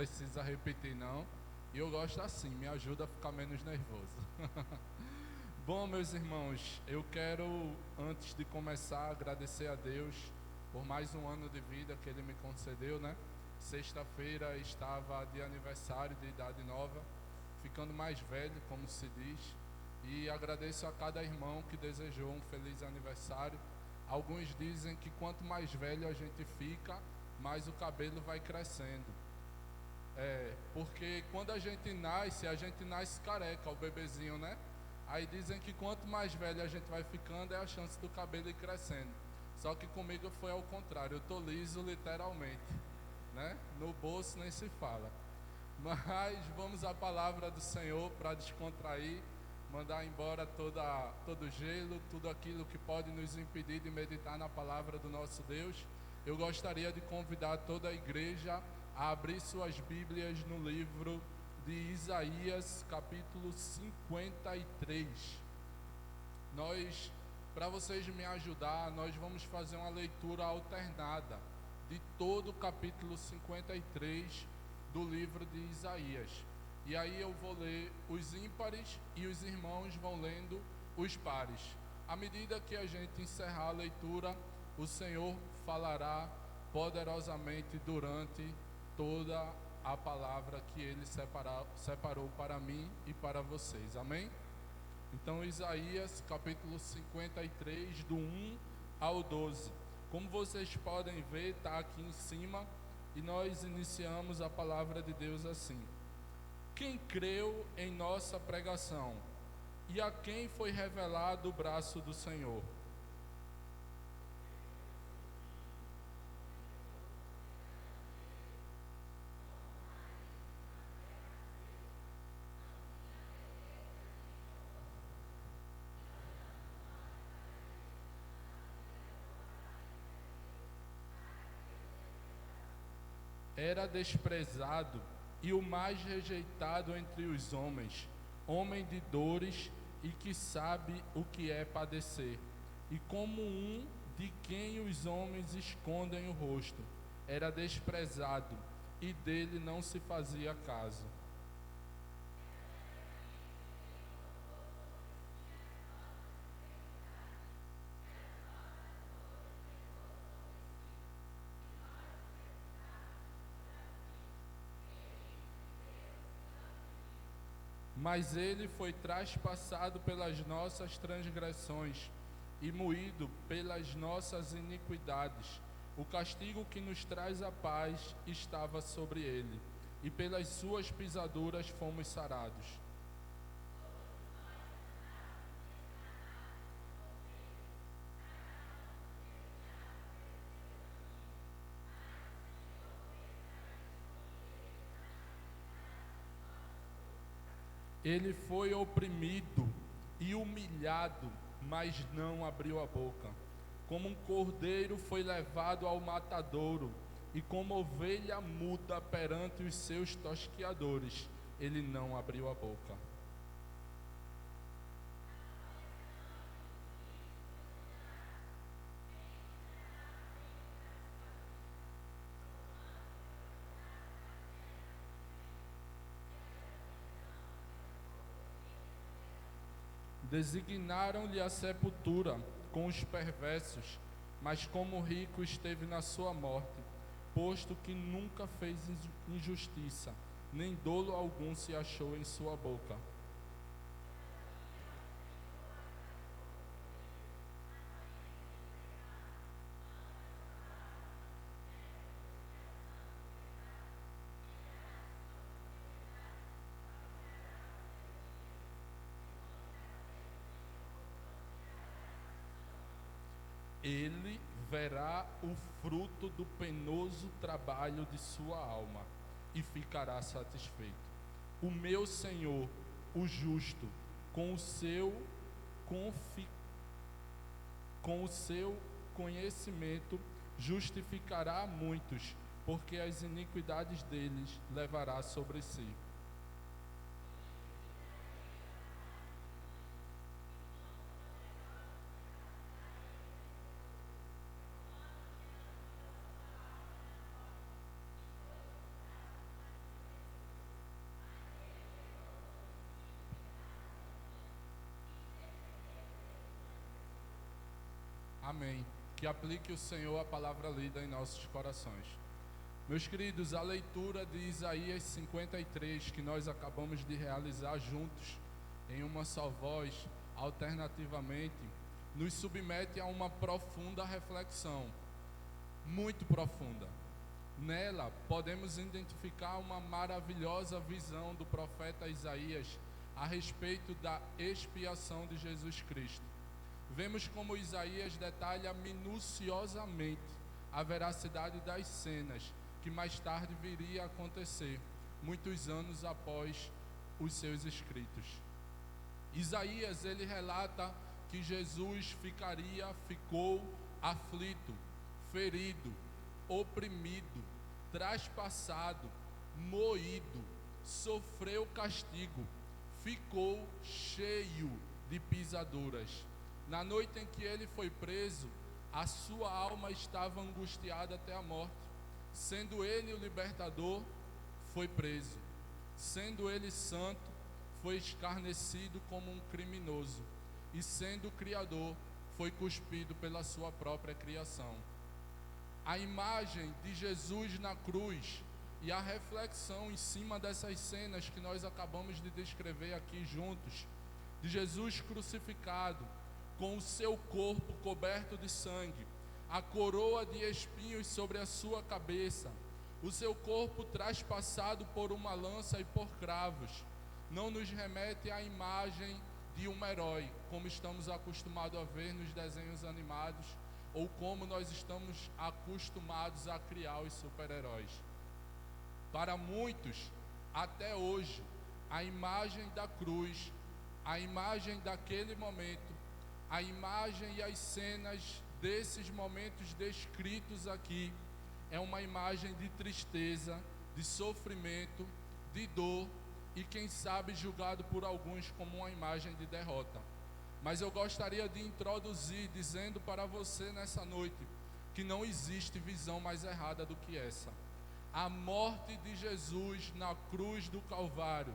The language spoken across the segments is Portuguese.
precisa repetir não. E eu gosto assim, me ajuda a ficar menos nervoso. Bom, meus irmãos, eu quero, antes de começar, agradecer a Deus por mais um ano de vida que Ele me concedeu, né? Sexta-feira estava de aniversário de idade nova, ficando mais velho, como se diz. E agradeço a cada irmão que desejou um feliz aniversário. Alguns dizem que quanto mais velho a gente fica, mais o cabelo vai crescendo. Porque quando a gente nasce careca, o bebezinho, né? Aí dizem que quanto mais velho a gente vai ficando, é a chance do cabelo ir crescendo. Só que comigo foi ao contrário, eu tô liso literalmente, né? No bolso nem se fala. Mas vamos à palavra do Senhor para descontrair, mandar embora todo gelo, tudo aquilo que pode nos impedir de meditar na palavra do nosso Deus. Eu gostaria de convidar toda a igreja a abrir suas Bíblias no livro de Isaías, capítulo 53. Para vocês me ajudar, nós vamos fazer uma leitura alternada de todo o capítulo 53 do livro de Isaías. E aí eu vou ler os ímpares e os irmãos vão lendo os pares. À medida que a gente encerrar a leitura, o Senhor falará poderosamente durante toda a palavra que Ele separou para mim e para vocês. Amém? Então, Isaías, capítulo 53, do 1 ao 12. Como vocês podem ver, está aqui em cima, e nós iniciamos a palavra de Deus assim: quem creu em nossa pregação, e a quem foi revelado o braço do Senhor? Era desprezado e o mais rejeitado entre os homens, homem de dores e que sabe o que é padecer, e como um de quem os homens escondem o rosto. Era desprezado e dele não se fazia caso. Mas ele foi traspassado pelas nossas transgressões e moído pelas nossas iniquidades. O castigo que nos traz a paz estava sobre ele, e pelas suas pisaduras fomos sarados. Ele foi oprimido e humilhado, mas não abriu a boca. Como um cordeiro foi levado ao matadouro, e como ovelha muda perante os seus tosquiadores, ele não abriu a boca. Designaram-lhe a sepultura com os perversos, mas como rico esteve na sua morte, posto que nunca fez injustiça, nem dolo algum se achou em sua boca. Ele verá o fruto do penoso trabalho de sua alma e ficará satisfeito. O meu Senhor, o justo, com o seu conhecimento, justificará a muitos, porque as iniquidades deles levará sobre si. Amém. Que aplique o Senhor a palavra lida em nossos corações. Meus queridos, a leitura de Isaías 53, que nós acabamos de realizar juntos, em uma só voz, alternativamente, nos submete a uma profunda reflexão, muito profunda. Nela, podemos identificar uma maravilhosa visão do profeta Isaías a respeito da expiação de Jesus Cristo. Vemos como Isaías detalha minuciosamente a veracidade das cenas que mais tarde viria a acontecer, muitos anos após os seus escritos. Isaías, ele relata que Jesus ficou aflito, ferido, oprimido, traspassado, moído, sofreu castigo, ficou cheio de pisaduras. Na noite em que ele foi preso, a sua alma estava angustiada até a morte. Sendo ele o libertador, foi preso. Sendo ele santo, foi escarnecido como um criminoso. E sendo o Criador, foi cuspido pela sua própria criação. A imagem de Jesus na cruz e a reflexão em cima dessas cenas que nós acabamos de descrever aqui juntos, de Jesus crucificado, com o seu corpo coberto de sangue, a coroa de espinhos sobre a sua cabeça, o seu corpo traspassado por uma lança e por cravos, não nos remete à imagem de um herói, como estamos acostumados a ver nos desenhos animados, ou como nós estamos acostumados a criar os super-heróis. Para muitos, até hoje, a imagem da cruz, a imagem daquele momento, a imagem e as cenas desses momentos descritos aqui, é uma imagem de tristeza, de sofrimento, de dor e, quem sabe, julgado por alguns como uma imagem de derrota. Mas eu gostaria de introduzir dizendo para você nessa noite que não existe visão mais errada do que essa. A morte de Jesus na cruz do Calvário,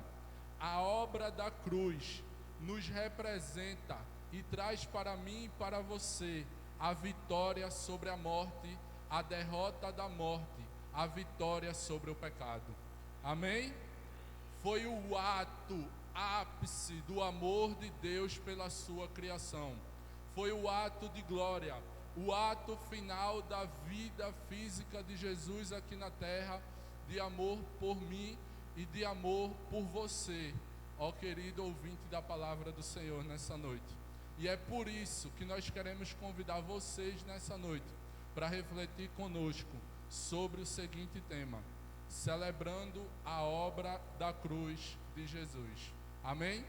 a obra da cruz, nos representa e traz para mim e para você a vitória sobre a morte, a derrota da morte, a vitória sobre o pecado. Amém? Foi o ápice do amor de Deus pela sua criação. Foi o ato de glória, o ato final da vida física de Jesus aqui na terra, de amor por mim e de amor por você, ó querido ouvinte da palavra do Senhor nessa noite. E é por isso que nós queremos convidar vocês nessa noite para refletir conosco sobre o seguinte tema: celebrando a obra da cruz de Jesus. Amém?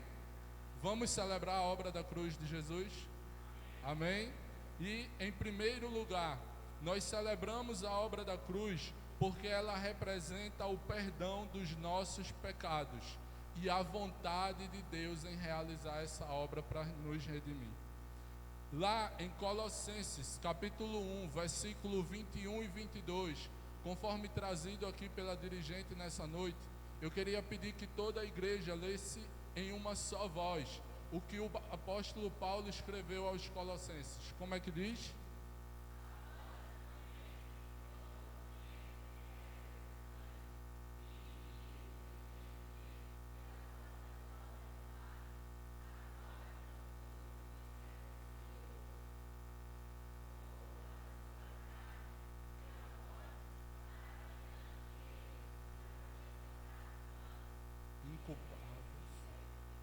Vamos celebrar a obra da cruz de Jesus? Amém? E, em primeiro lugar, nós celebramos a obra da cruz porque ela representa o perdão dos nossos pecados e a vontade de Deus em realizar essa obra para nos redimir. Lá em Colossenses, capítulo 1, versículo 21 e 22, conforme trazido aqui pela dirigente nessa noite, eu queria pedir que toda a igreja lesse em uma só voz o que o apóstolo Paulo escreveu aos Colossenses. Como é que diz?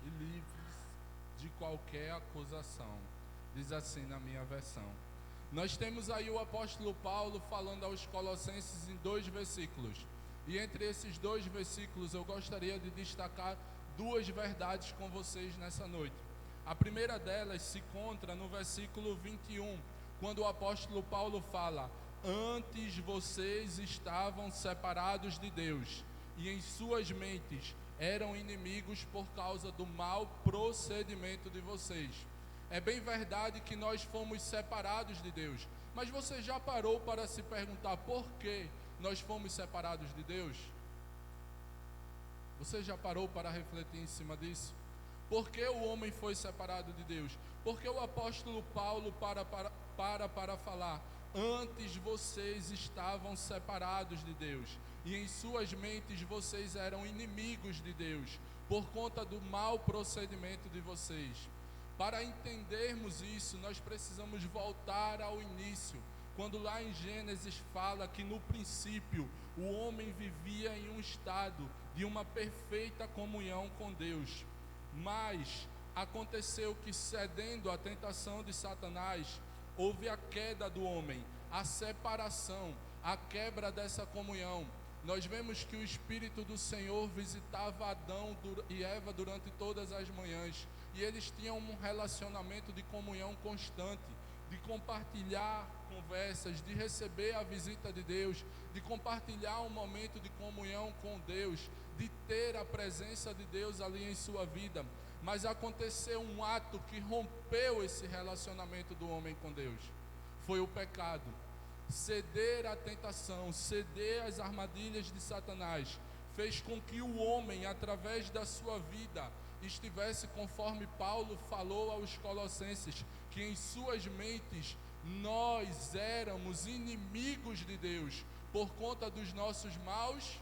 E livres de qualquer acusação, diz assim na minha versão. Nós temos aí o apóstolo Paulo falando aos Colossenses em 2 versículos, e entre esses 2 versículos eu gostaria de destacar 2 verdades com vocês nessa noite. A primeira delas se encontra no versículo 21, quando o apóstolo Paulo fala: antes vocês estavam separados de Deus, e em suas mentes eram inimigos por causa do mau procedimento de vocês. É bem verdade que nós fomos separados de Deus, mas você já parou para se perguntar por que nós fomos separados de Deus? Você já parou para refletir em cima disso? Por que o homem foi separado de Deus? Porque o apóstolo Paulo para falar: antes vocês estavam separados de Deus, e em suas mentes vocês eram inimigos de Deus, por conta do mau procedimento de vocês. Para entendermos isso, nós precisamos voltar ao início, quando lá em Gênesis fala que no princípio o homem vivia em um estado de uma perfeita comunhão com Deus. Mas aconteceu que, cedendo à tentação de Satanás, houve a queda do homem, a separação, a quebra dessa comunhão. Nós vemos que o Espírito do Senhor visitava Adão e Eva durante todas as manhãs, e eles tinham um relacionamento de comunhão constante, de compartilhar conversas, de receber a visita de Deus, de compartilhar um momento de comunhão com Deus, de ter a presença de Deus ali em sua vida. Mas aconteceu um ato que rompeu esse relacionamento do homem com Deus. Foi o pecado. Ceder à tentação, ceder às armadilhas de Satanás, fez com que o homem, através da sua vida, estivesse, conforme Paulo falou aos Colossenses, que em suas mentes nós éramos inimigos de Deus por conta dos nossos maus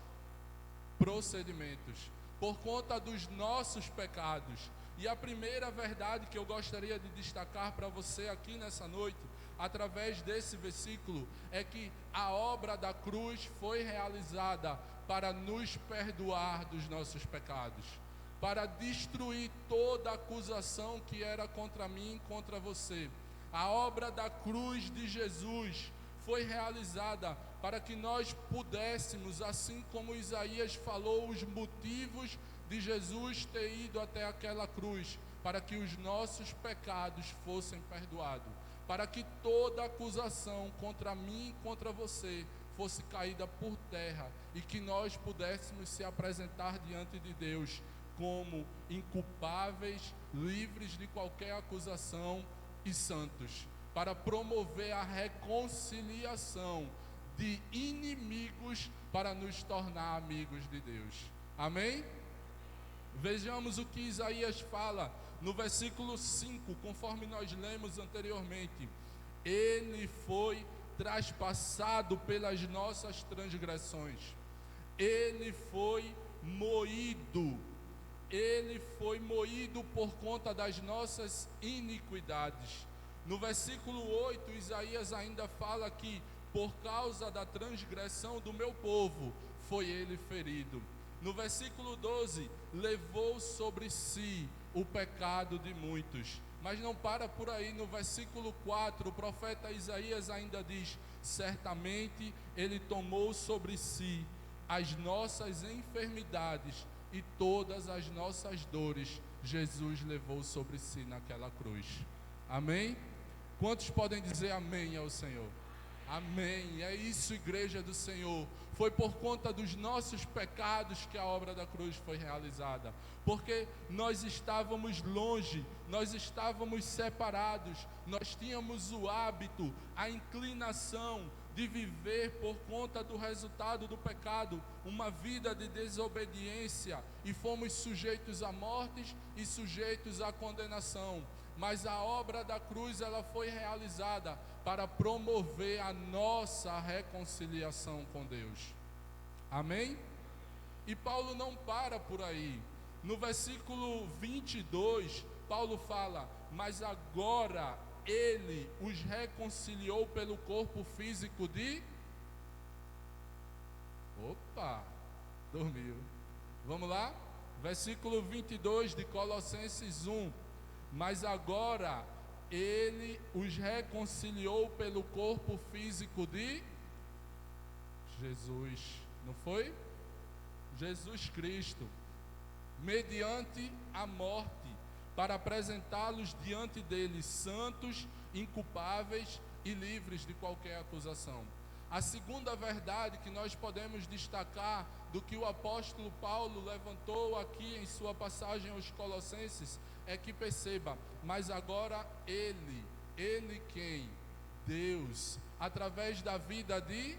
procedimentos, por conta dos nossos pecados. E a primeira verdade que eu gostaria de destacar para você aqui nessa noite, através desse versículo, é que a obra da cruz foi realizada para nos perdoar dos nossos pecados, para destruir toda acusação que era contra mim e contra você. A obra da cruz de Jesus foi realizada para que nós pudéssemos, assim como Isaías falou, os motivos de Jesus ter ido até aquela cruz, para que os nossos pecados fossem perdoados, para que toda acusação contra mim e contra você fosse caída por terra, e que nós pudéssemos se apresentar diante de Deus como inculpáveis, livres de qualquer acusação e santos, para promover a reconciliação de inimigos para nos tornar amigos de Deus. Amém? Vejamos o que Isaías fala no versículo 5, conforme nós lemos anteriormente. Ele foi traspassado pelas nossas transgressões, ele foi moído por conta das nossas iniquidades. No versículo 8, Isaías ainda fala que por causa da transgressão do meu povo foi ele ferido. No versículo 12, levou sobre si o pecado de muitos. Mas não para por aí. No versículo 4, o profeta Isaías ainda diz: certamente ele tomou sobre si as nossas enfermidades e todas as nossas dores Jesus levou sobre si naquela cruz. Amém? Quantos podem dizer amém ao Senhor? Amém. É isso, igreja do Senhor. Foi por conta dos nossos pecados que a obra da cruz foi realizada, porque nós estávamos longe, nós estávamos separados, nós tínhamos o hábito, a inclinação de viver por conta do resultado do pecado, uma vida de desobediência, e fomos sujeitos a mortes e sujeitos à condenação. Mas a obra da cruz, ela foi realizada para promover a nossa reconciliação com Deus. Amém? E Paulo não para por aí. No versículo 22, Paulo fala: mas agora ele os reconciliou pelo corpo físico de... Opa, dormiu. Vamos lá? Versículo 22 de Colossenses 1. Mas agora ele os reconciliou pelo corpo físico de Jesus, não foi? Jesus Cristo, mediante a morte, para apresentá-los diante dele santos, inculpáveis e livres de qualquer acusação. A segunda verdade que nós podemos destacar do que o apóstolo Paulo levantou aqui em sua passagem aos Colossenses é que, perceba, mas agora ele quem? Deus, através da vida de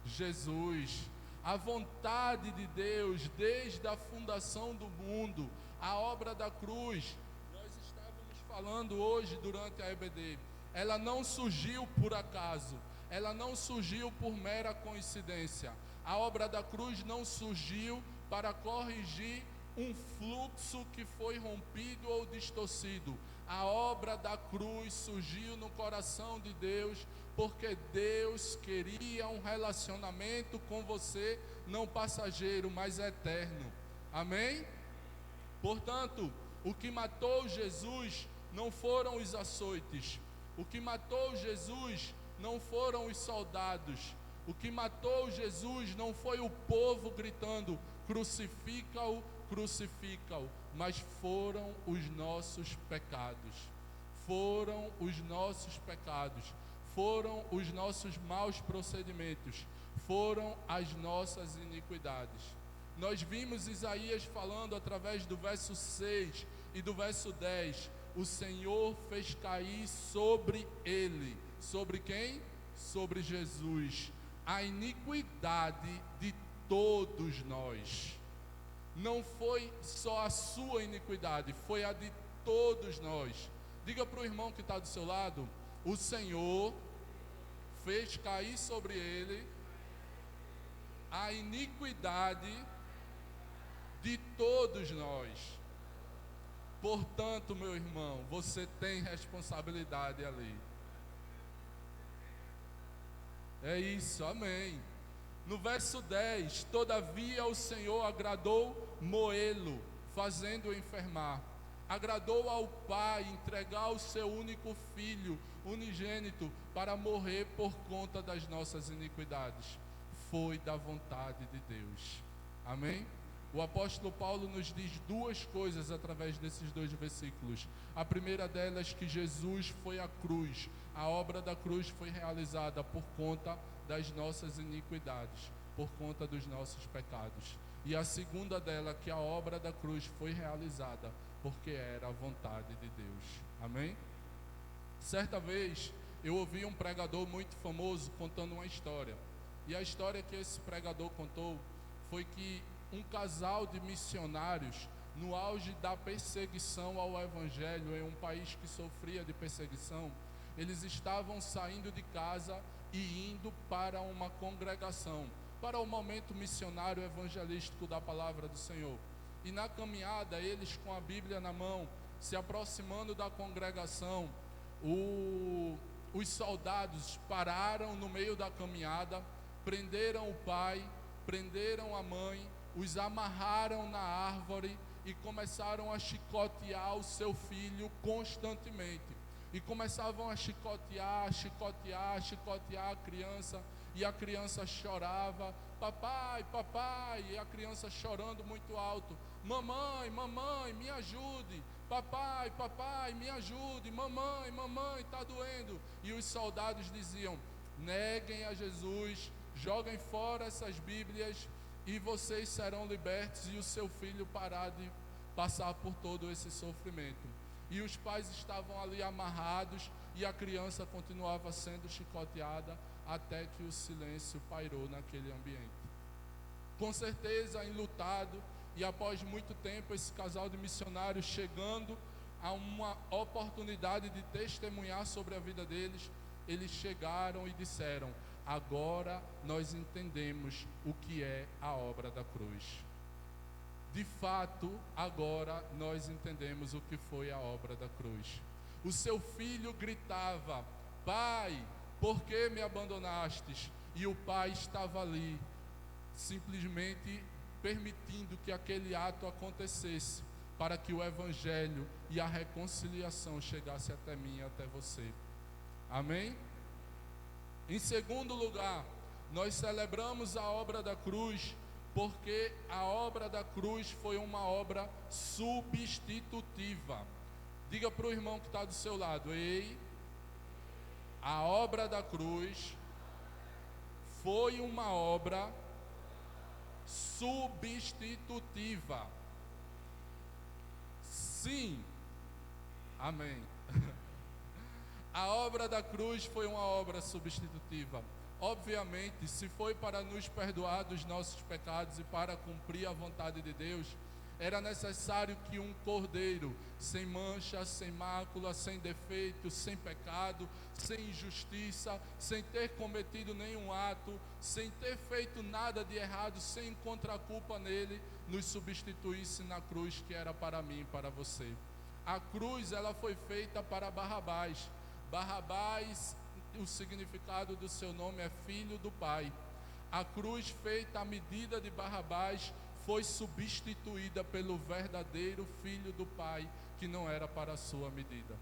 Jesus, a vontade de Deus desde a fundação do mundo, a obra da cruz. Nós estávamos falando hoje durante a EBD, ela não surgiu por acaso, ela não surgiu por mera coincidência. A obra da cruz não surgiu para corrigir um fluxo que foi rompido ou distorcido. A obra da cruz surgiu no coração de Deus, porque Deus queria um relacionamento com você, não passageiro, mas eterno. Amém? Portanto, o que matou Jesus não foram os açoites. O que matou Jesus não foram os soldados. O que matou Jesus não foi o povo gritando: crucifica-o, crucifica-o, mas foram os nossos pecados. Foram os nossos pecados. Foram os nossos maus procedimentos. Foram as nossas iniquidades. Nós vimos Isaías falando através do verso 6 e do verso 10. O Senhor fez cair sobre ele. Sobre quem? Sobre Jesus. A iniquidade de todos nós. Não foi só a sua iniquidade, foi a de todos nós. Diga para o irmão que está do seu lado: o Senhor fez cair sobre ele a iniquidade de todos nós. Portanto, meu irmão, você tem responsabilidade ali. É isso, amém. No verso 10, todavia o Senhor agradou moê-lo, fazendo-o enfermar. Agradou ao Pai entregar o seu único filho, unigênito, para morrer por conta das nossas iniquidades. Foi da vontade de Deus. Amém? O apóstolo Paulo nos diz duas coisas através desses dois versículos. A primeira delas, que Jesus foi à cruz. A obra da cruz foi realizada por conta das nossas iniquidades, por conta dos nossos pecados. E a segunda dela, que a obra da cruz foi realizada porque era a vontade de Deus. Amém? Certa vez, eu ouvi um pregador muito famoso contando uma história. E a história que esse pregador contou foi que um casal de missionários, no auge da perseguição ao evangelho em um país que sofria de perseguição, eles estavam saindo de casa e indo para uma congregação, para o momento missionário evangelístico da palavra do Senhor. E na caminhada, eles com a Bíblia na mão, se aproximando da congregação, os soldados pararam no meio da caminhada, prenderam o pai, prenderam a mãe, os amarraram na árvore e começaram a chicotear o seu filho constantemente. E começavam a chicotear a criança, e a criança chorava: papai, papai, e a criança chorando muito alto: mamãe, mamãe, me ajude, papai, papai, me ajude, mamãe, mamãe, está doendo. E os soldados diziam: neguem a Jesus, joguem fora essas Bíblias e vocês serão libertos, e o seu filho parar de passar por todo esse sofrimento. E os pais estavam ali amarrados e a criança continuava sendo chicoteada até que o silêncio pairou naquele ambiente. Com certeza, enlutado, e após muito tempo, esse casal de missionários chegando a uma oportunidade de testemunhar sobre a vida deles, eles chegaram e disseram: agora nós entendemos o que é a obra da cruz. De fato, agora nós entendemos o que foi a obra da cruz. O seu filho gritava: pai, por que me abandonastes? E o pai estava ali, simplesmente permitindo que aquele ato acontecesse, para que o evangelho e a reconciliação chegasse até mim e até você. Amém? Em segundo lugar, nós celebramos a obra da cruz porque a obra da cruz foi uma obra substitutiva. Diga para o irmão que está do seu lado: ei, a obra da cruz foi uma obra substitutiva. Sim, amém. A obra da cruz foi uma obra substitutiva. Obviamente, se foi para nos perdoar dos nossos pecados e para cumprir a vontade de Deus, era necessário que um cordeiro, sem mancha, sem mácula, sem defeito, sem pecado, sem injustiça, sem ter cometido nenhum ato, sem ter feito nada de errado, sem encontrar culpa nele, nos substituísse na cruz que era para mim e para você. A cruz, ela foi feita para Barrabás. Barrabás, o significado do seu nome é filho do Pai. A cruz feita à medida de Barrabás foi substituída pelo verdadeiro Filho do Pai, que não era para a sua medida.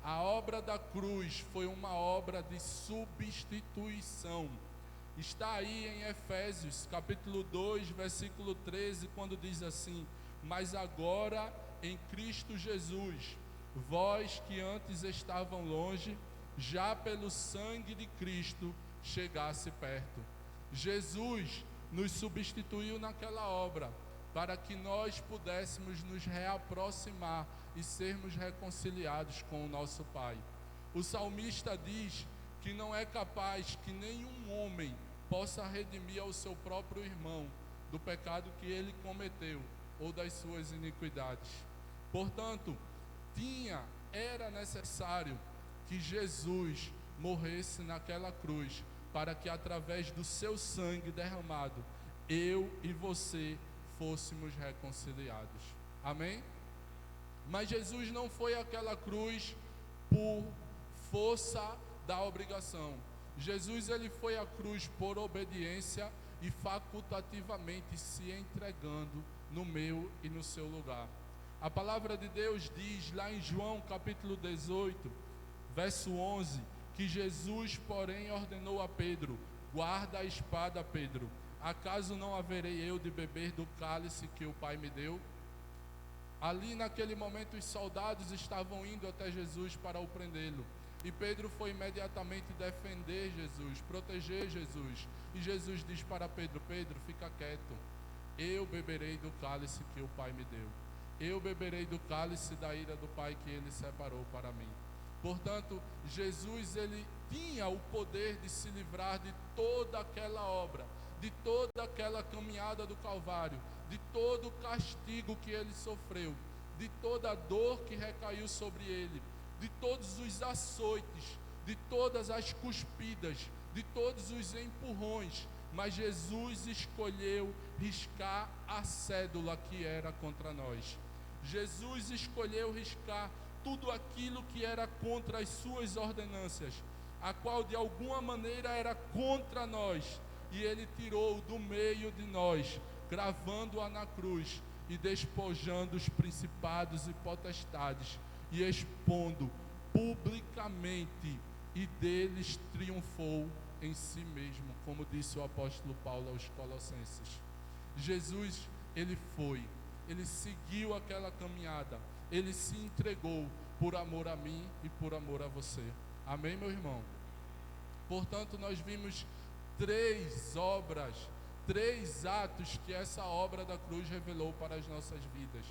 A obra da cruz foi uma obra de substituição. Está aí em Efésios, capítulo 2, versículo 13, quando diz assim: mas agora em Cristo Jesus, vós que antes estavam longe, já pelo sangue de Cristo chegasse perto. Jesus nos substituiu naquela obra, para que nós pudéssemos nos reaproximar e sermos reconciliados com o nosso Pai. O salmista diz que não é capaz que nenhum homem possa redimir ao seu próprio irmão do pecado que ele cometeu ou das suas iniquidades. Portanto, era necessário que Jesus morresse naquela cruz, para que através do seu sangue derramado, eu e você fôssemos reconciliados. Amém? Mas Jesus não foi àquela cruz por força da obrigação. Jesus, ele foi à cruz por obediência e facultativamente se entregando no meu e no seu lugar. A palavra de Deus diz lá em João capítulo 18, verso 11, que Jesus, porém, ordenou a Pedro: guarda a espada, Pedro, acaso não haverei eu de beber do cálice que o Pai me deu? Ali naquele momento os soldados estavam indo até Jesus para o prendê-lo, e Pedro foi imediatamente defender Jesus, proteger Jesus, e Jesus diz para Pedro: Pedro, fica quieto, eu beberei do cálice que o Pai me deu, eu beberei do cálice da ira do Pai que ele separou para mim. Portanto, Jesus, ele tinha o poder de se livrar de toda aquela obra, de toda aquela caminhada do Calvário, de todo o castigo que ele sofreu, de toda a dor que recaiu sobre ele, de todos os açoites, de todas as cuspidas, de todos os empurrões, mas Jesus escolheu riscar a cédula que era contra nós. Jesus escolheu riscar tudo aquilo que era contra as suas ordenâncias, a qual de alguma maneira era contra nós, e ele tirou do meio de nós, gravando-a na cruz e despojando os principados e potestades e expondo publicamente, e deles triunfou em si mesmo, como disse o apóstolo Paulo aos Colossenses. Jesus, ele seguiu aquela caminhada, ele se entregou por amor a mim e por amor a você. Amém, meu irmão? Portanto, nós vimos 3 obras, 3 atos que essa obra da cruz revelou para as nossas vidas.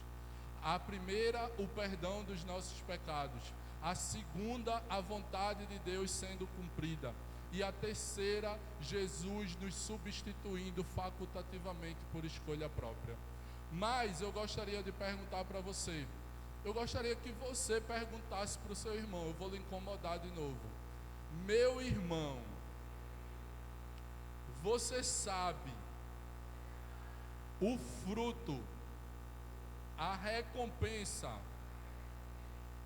A primeira, o perdão dos nossos pecados. A segunda, a vontade de Deus sendo cumprida. E a terceira, Jesus nos substituindo facultativamente por escolha própria. Mas eu gostaria de perguntar para você. Eu gostaria que você perguntasse para o seu irmão. Eu vou lhe incomodar de novo. Meu irmão, você sabe o fruto, a recompensa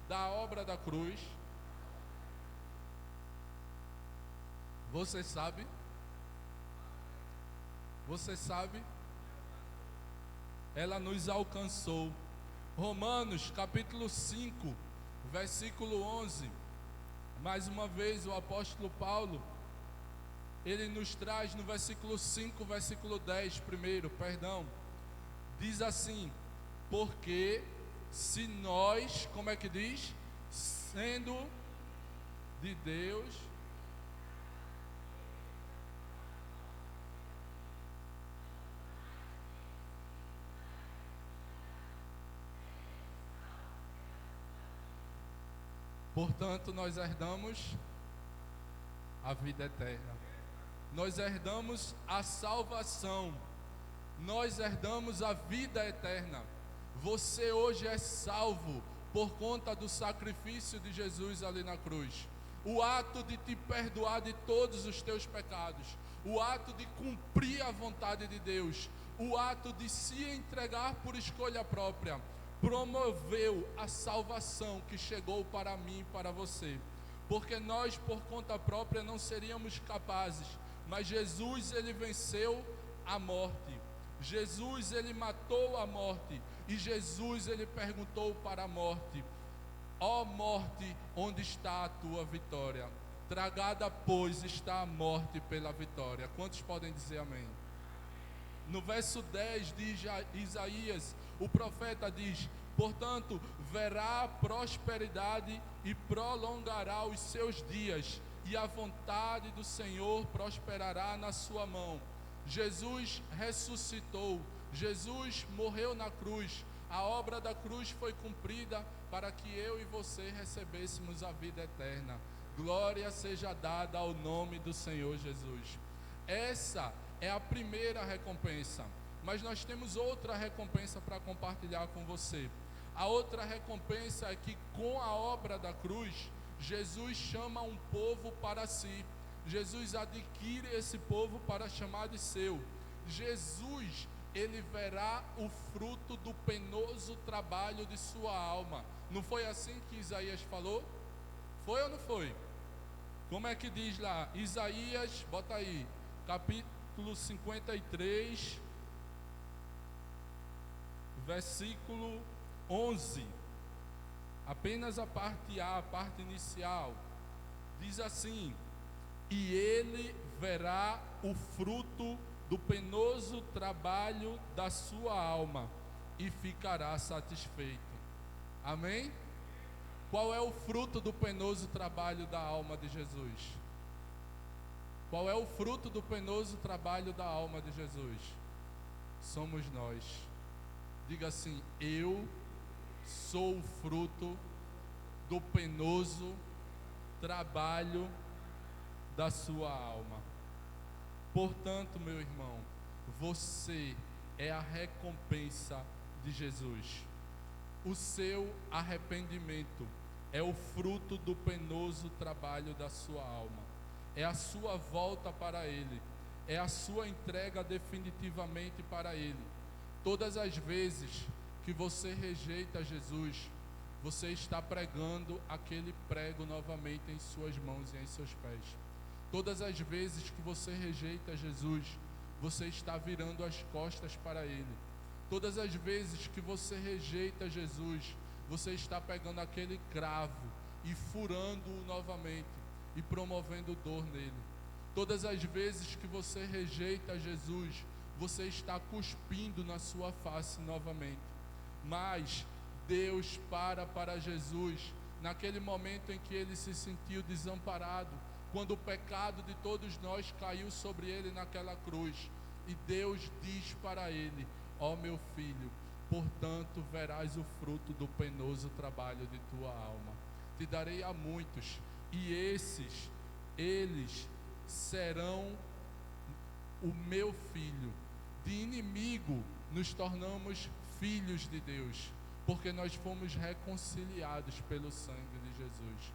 da obra da cruz? Você sabe? Você sabe? Ela nos alcançou. Romanos capítulo 5, versículo 11. Mais uma vez o apóstolo Paulo, ele nos traz no versículo 5, versículo 10 primeiro, diz assim: porque se nós, como é que diz? Sendo de Deus, portanto nós herdamos a vida eterna, nós herdamos a salvação, nós herdamos a vida eterna. Você hoje é salvo por conta do sacrifício de Jesus ali na cruz. O ato de te perdoar de todos os teus pecados, o ato de cumprir a vontade de Deus, o ato de se entregar por escolha própria, promoveu a salvação que chegou para mim e para você. Porque nós, por conta própria, não seríamos capazes, mas Jesus, ele venceu a morte. Jesus, ele matou a morte, e Jesus, ele perguntou para a morte: ó morte, onde está a tua vitória? Tragada, pois, está a morte pela vitória. Quantos podem dizer amém? No verso 10 de Isaías, o profeta diz: portanto, verá prosperidade e prolongará os seus dias, e a vontade do Senhor prosperará na sua mão. Jesus ressuscitou, Jesus morreu na cruz, a obra da cruz foi cumprida para que eu e você recebêssemos a vida eterna. Glória seja dada ao nome do Senhor Jesus. Essa é a primeira recompensa, mas nós temos outra recompensa para compartilhar com você. A outra recompensa é que com a obra da cruz, Jesus chama um povo para si. Jesus adquire esse povo para chamar de seu. Jesus, ele verá o fruto do penoso trabalho de sua alma. Não foi assim que Isaías falou? Foi ou não foi? Como é que diz lá? Isaías, bota aí, capítulo 53, versículo 11. Apenas a parte A, a parte inicial. Diz assim: e ele verá o fruto do penoso trabalho da sua alma e ficará satisfeito. Amém? Qual é o fruto do penoso trabalho da alma de Jesus? Qual é o fruto do penoso trabalho da alma de Jesus? Somos nós. Diga assim: eu sou o fruto do penoso trabalho da sua alma. Portanto, meu irmão, você é a recompensa de Jesus. O seu arrependimento é o fruto do penoso trabalho da sua alma. É a sua volta para Ele. É a sua entrega definitivamente para Ele. Todas as vezes que você rejeita Jesus, você está pregando aquele prego novamente em suas mãos e em seus pés. Todas as vezes que você rejeita Jesus, você está virando as costas para Ele. Todas as vezes que você rejeita Jesus, você está pegando aquele cravo e furando-o novamente e promovendo dor nele. Todas as vezes que você rejeita Jesus, você está cuspindo na sua face novamente. Mas Deus para Jesus naquele momento em que ele se sentiu desamparado, quando o pecado de todos nós caiu sobre ele naquela cruz, e Deus diz para ele: ó meu filho, portanto verás o fruto do penoso trabalho de tua alma. Te darei a muitos, e eles serão o meu filho. De inimigo nos tornamos filhos de Deus, porque nós fomos reconciliados pelo sangue de Jesus.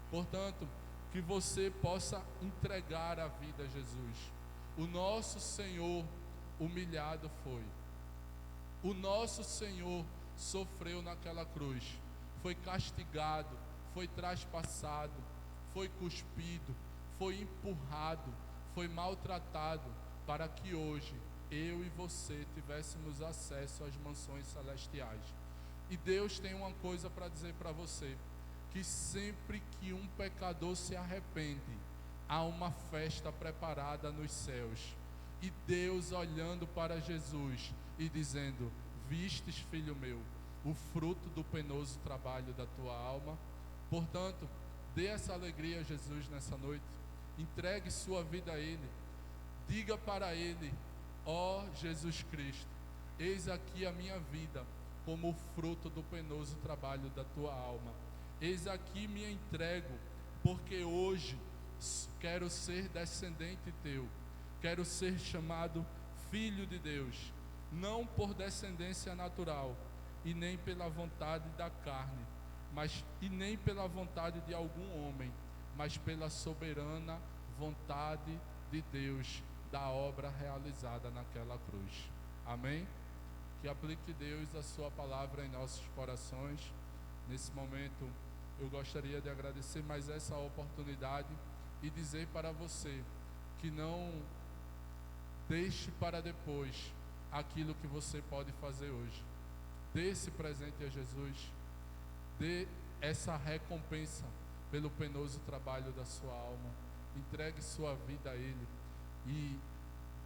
Portanto, que você possa entregar a vida a Jesus. O nosso Senhor humilhado foi. O nosso Senhor sofreu naquela cruz. Foi castigado, foi traspassado, foi cuspido, foi empurrado, foi maltratado, para que hoje eu e você tivéssemos acesso às mansões celestiais. E Deus tem uma coisa para dizer para você: que sempre que um pecador se arrepende, há uma festa preparada nos céus. E Deus olhando para Jesus e dizendo: vistes, filho meu, o fruto do penoso trabalho da tua alma. Portanto, dê essa alegria a Jesus nessa noite. Entregue sua vida a Ele. Diga para Ele: ó Jesus Cristo, eis aqui a minha vida como o fruto do penoso trabalho da tua alma. Eis aqui me entrego, porque hoje quero ser descendente teu, quero ser chamado filho de Deus, não por descendência natural, e nem pela vontade da carne, e nem pela vontade de algum homem, mas pela soberana vontade de Deus, da obra realizada naquela cruz. Amém? Que aplique Deus a sua palavra em nossos corações. Nesse momento, eu gostaria de agradecer mais essa oportunidade e dizer para você que não deixe para depois aquilo que você pode fazer hoje. Dê esse presente a Jesus, dê essa recompensa pelo penoso trabalho da sua alma, entregue sua vida a Ele e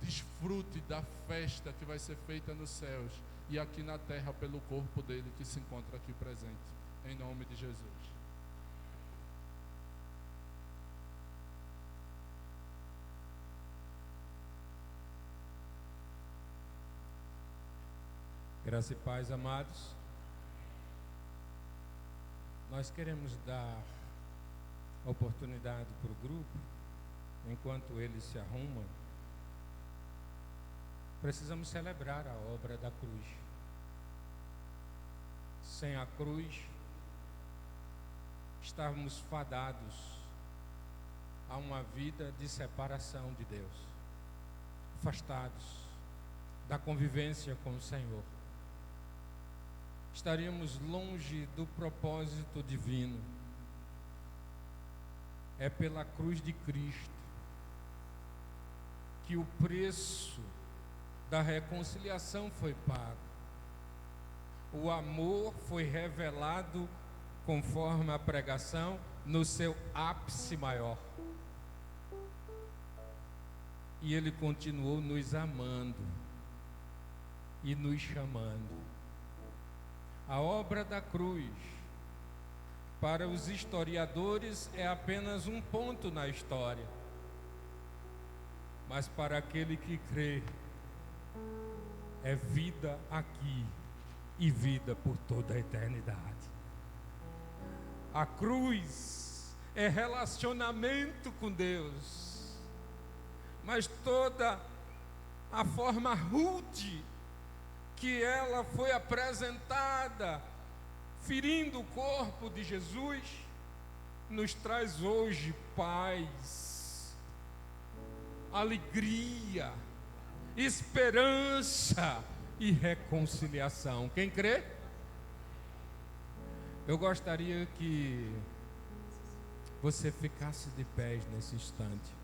desfrute da festa que vai ser feita nos céus e aqui na terra pelo corpo dele que se encontra aqui presente, em nome de Jesus. Graça e paz, amados. Nós queremos dar oportunidade para o grupo, enquanto eles se arrumam. Precisamos celebrar a obra da cruz. Sem a cruz, estávamos fadados a uma vida de separação de Deus, afastados da convivência com o Senhor. Estaríamos longe do propósito divino. É pela cruz de Cristo que o preço da reconciliação foi pago. O amor foi revelado conforme a pregação no seu ápice maior. E Ele continuou nos amando e nos chamando. A obra da cruz, para os historiadores, é apenas um ponto na história. Mas para aquele que crê, é vida aqui e vida por toda a eternidade. A cruz é relacionamento com Deus, mas toda a forma rude que ela foi apresentada, ferindo o corpo de Jesus, nos traz hoje paz, alegria, esperança e reconciliação. Quem crê? Eu gostaria que você ficasse de pés nesse instante.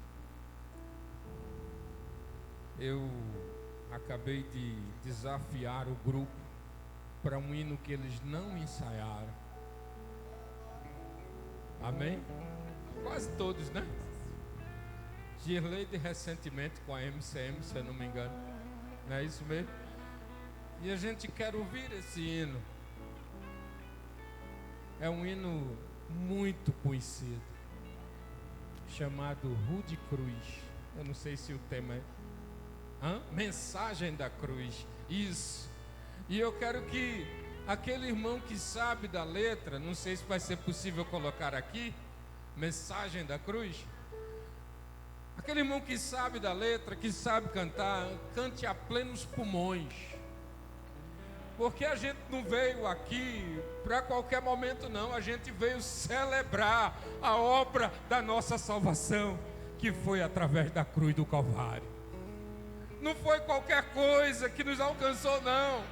Eu acabei de desafiar o grupo para um hino que eles não ensaiaram. Amém? Quase todos, né? Girleide recentemente com a MCM, se eu não me engano. Não é isso mesmo? E a gente quer ouvir esse hino. É um hino muito conhecido, chamado Rude Cruz. Eu não sei se o tema é Mensagem da Cruz. Isso. E eu quero que aquele irmão que sabe da letra, não sei se vai ser possível colocar aqui, Mensagem da Cruz. Aquele irmão que sabe da letra, que sabe cantar, cante a plenos pulmões. Porque a gente não veio aqui para qualquer momento não, a gente veio celebrar a obra da nossa salvação, que foi através da cruz do Calvário. Não foi qualquer coisa que nos alcançou não.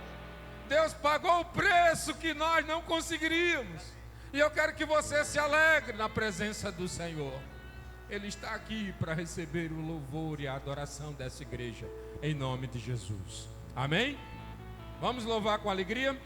Deus pagou o preço que nós não conseguiríamos. E eu quero que você se alegre na presença do Senhor. Ele está aqui para receber o louvor e a adoração dessa igreja, em nome de Jesus. Amém? Vamos louvar com alegria?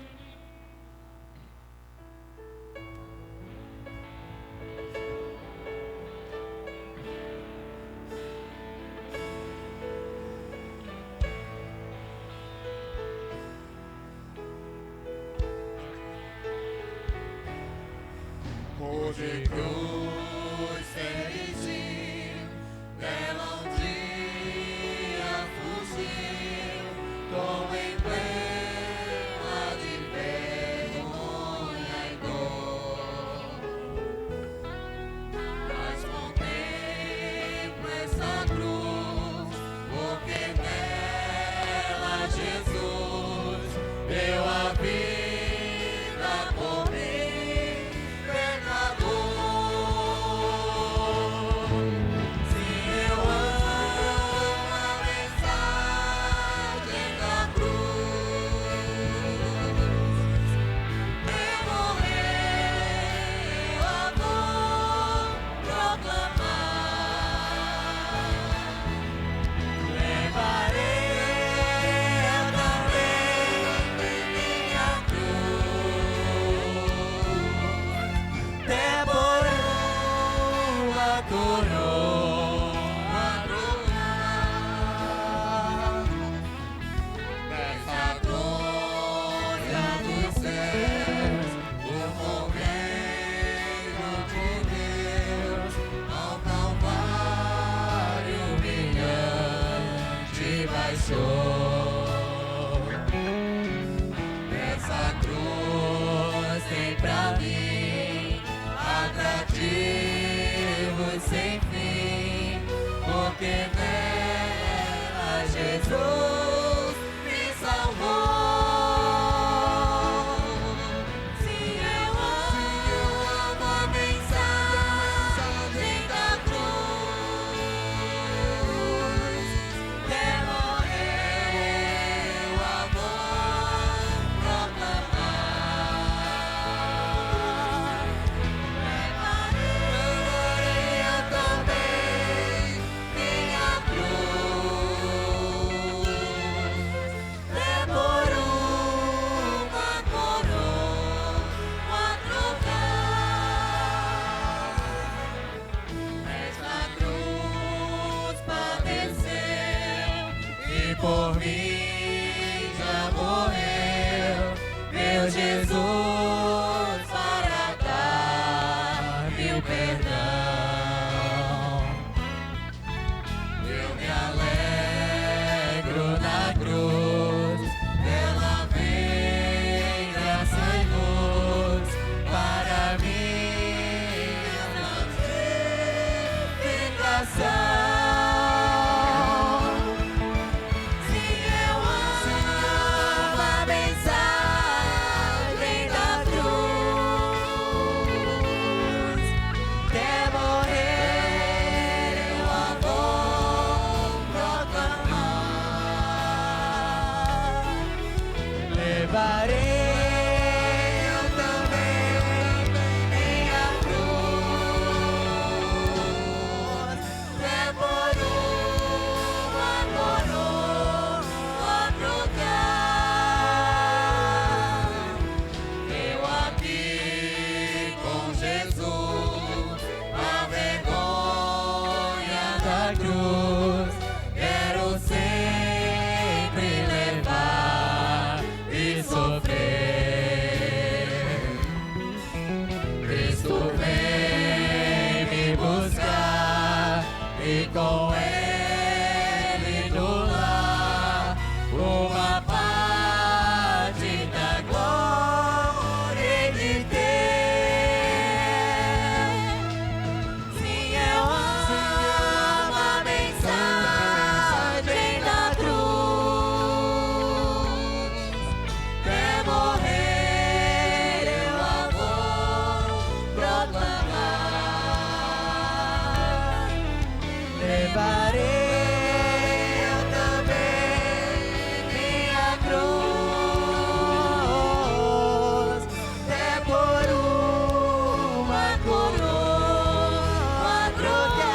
Hoje cruz feliz, dela um dia fugiu, com emblema de vergonha e dor. Mas contemplo essa cruz, porque nela Jesus deu a vida. coroa trocar nessa glória dos céus, o Cordeiro de Deus ao Calvário humilhante baixou. Essa cruz tem pra mim atrativos sem fim, porque nela Jesus me salvou. Se eu amo a mensagem da cruz, até morrer o amor proclamar. Levarei eu também minha cruz, é por uma coroa trocar. Esta cruz padeceu e por mim já morreu, meu Jesus, para dar-me o perdão. Eu me alegro na cruz, ela vem graça e luz para minha santificação. Se eu amo a mensagem da cruz, até morrer eu a vou proclamar. Levarei eu também minha cruz, é por uma coroa trocar. Eu aqui com Jesus, a vergonha da cruz, quero sempre levar e sofrer. Cristo vem me buscar e com Ele no lar uma parte da glória de ter. Se eu amo a mensagem da cruz, até morrer eu a vou proclamar. Levarei eu também minha cruz, até por uma coroa trocar.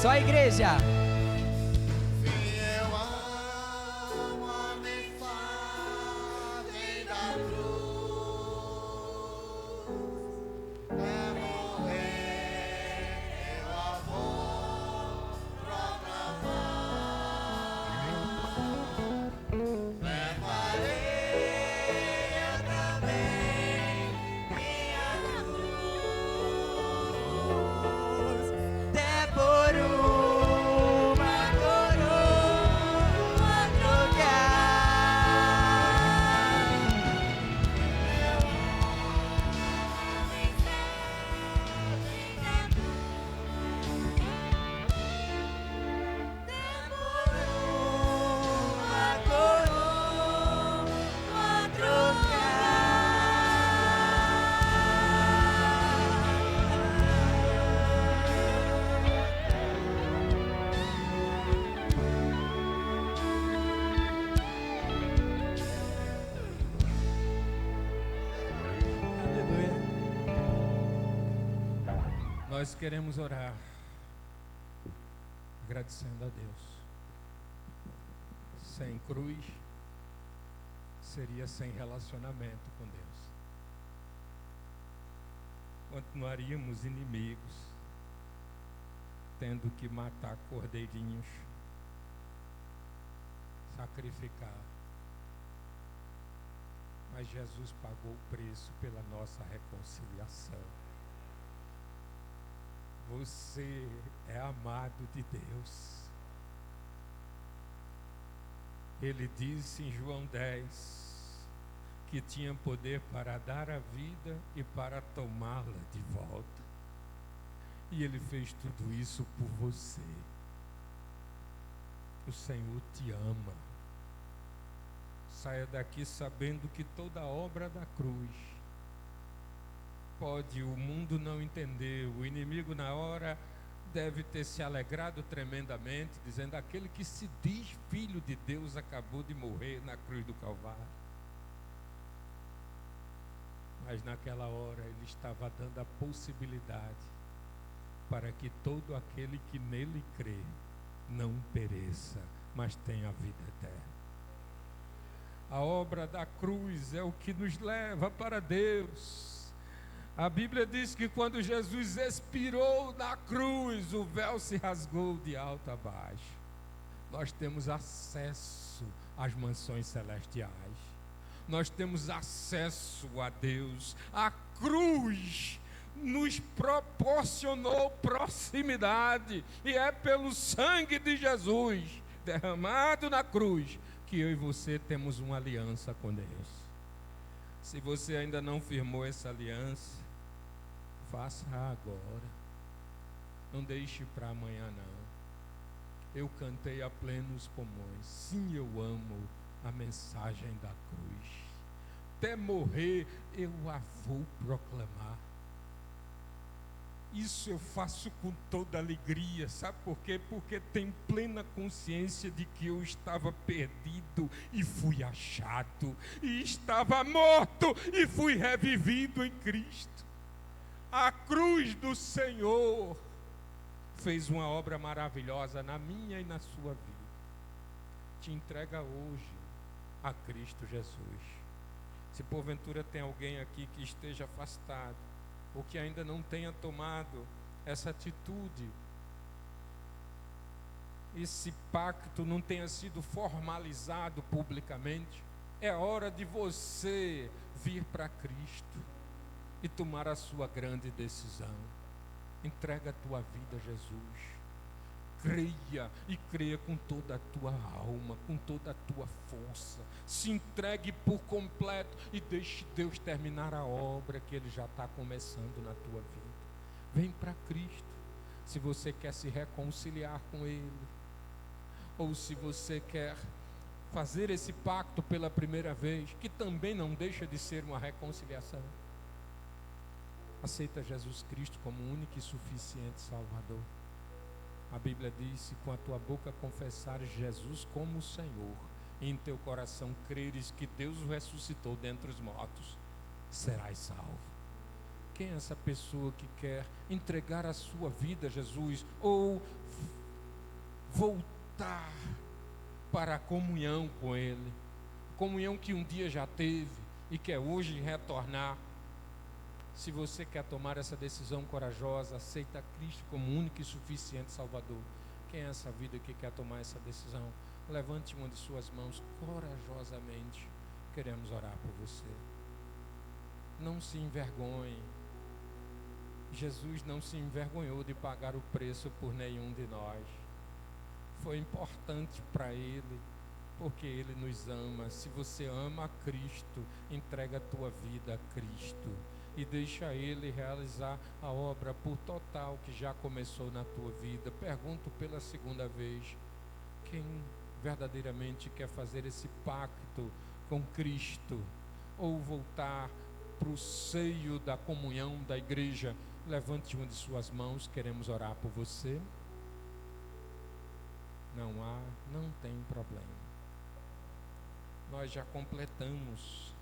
Só a igreja. Se eu amo a mensagem da cruz, é morrer eu a vou proclamar. Levarei eu também minha cruz, até por Nós queremos orar, agradecendo a Deus. Sem cruz, seria sem relacionamento com Deus. Continuaríamos inimigos, tendo que matar cordeirinhos, sacrificar. Mas Jesus pagou o preço pela nossa reconciliação. Você é amado de Deus. Ele disse em João 10 que tinha poder para dar a vida e para tomá-la de volta. E Ele fez tudo isso por você. O Senhor te ama. Saia daqui sabendo que toda a obra da cruz pode o mundo não entender, o inimigo na hora deve ter se alegrado tremendamente, dizendo: aquele que se diz filho de Deus acabou de morrer na cruz do Calvário. Mas naquela hora Ele estava dando a possibilidade para que todo aquele que nele crê não pereça, mas tenha a vida eterna. A obra da cruz é o que nos leva para Deus. A Bíblia diz que quando Jesus expirou na cruz, o véu se rasgou de alto a baixo. Nós temos acesso às mansões celestiais. Nós temos acesso a Deus. A cruz nos proporcionou proximidade. E é pelo sangue de Jesus derramado na cruz que eu e você temos uma aliança com Deus. Se você ainda não firmou essa aliança, faça agora. Não deixe para amanhã, não. Eu cantei a plenos pulmões. Sim, eu amo a mensagem da cruz. Até morrer eu a vou proclamar. Isso eu faço com toda alegria. Sabe por quê? Porque tenho plena consciência de que eu estava perdido e fui achado. E estava morto e fui revivido em Cristo. A cruz do Senhor fez uma obra maravilhosa na minha e na sua vida. Te entrega hoje a Cristo Jesus. Se porventura tem alguém aqui que esteja afastado, ou que ainda não tenha tomado essa atitude, esse pacto não tenha sido formalizado publicamente, é hora de você vir para Cristo e tomar a sua grande decisão. Entrega a tua vida a Jesus. Creia e creia com toda a tua alma, com toda a tua força. Se entregue por completo e deixe Deus terminar a obra que Ele já está começando na tua vida. Vem para Cristo. Se você quer se reconciliar com Ele, ou se você quer fazer esse pacto pela primeira vez, que também não deixa de ser uma reconciliação. Aceita Jesus Cristo como único e suficiente Salvador. A Bíblia diz: se com a tua boca confessares Jesus como o Senhor, e em teu coração creres que Deus o ressuscitou dentre os mortos, serás salvo. Quem é essa pessoa que quer entregar a sua vida a Jesus, ou voltar para a comunhão com Ele, comunhão que um dia já teve e quer hoje retornar? Se você quer tomar essa decisão corajosa, aceita Cristo como único e suficiente Salvador. Quem é essa vida que quer tomar essa decisão? Levante uma de suas mãos corajosamente. Queremos orar por você. Não se envergonhe. Jesus não se envergonhou de pagar o preço por nenhum de nós. Foi importante para Ele, porque Ele nos ama. Se você ama a Cristo, entrega a tua vida a Cristo e deixa Ele realizar a obra por total que já começou na tua vida. Pergunto pela segunda vez: quem verdadeiramente quer fazer esse pacto com Cristo, ou voltar para o seio da comunhão da igreja? Levante uma de suas mãos, queremos orar por você. Não tem problema. Nós já completamos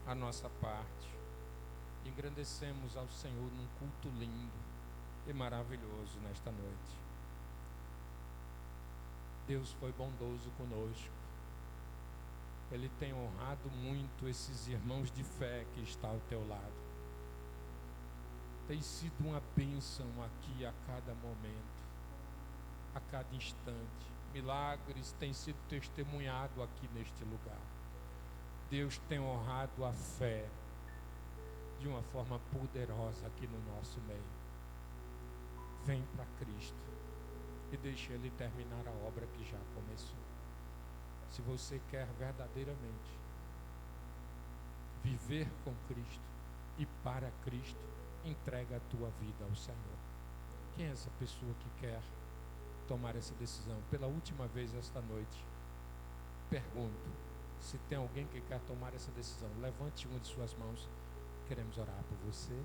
a nossa parte. Engrandecemos ao Senhor num culto lindo. e maravilhoso nesta noite. Deus foi bondoso conosco. Ele tem honrado muito esses irmãos de fé que estão ao teu lado. Tem sido uma bênção aqui a cada momento, a cada instante. Milagres têm sido testemunhados aqui neste lugar. Deus tem honrado a fé de uma forma poderosa aqui no nosso meio. Vem para Cristo e deixa Ele terminar a obra que já começou. Se você quer verdadeiramente viver com Cristo e para Cristo, entrega a tua vida ao Senhor. Quem é essa pessoa que quer tomar essa decisão? Pela última vez esta noite, pergunto, se tem alguém que quer tomar essa decisão, levante uma de suas mãos. Queremos orar por você.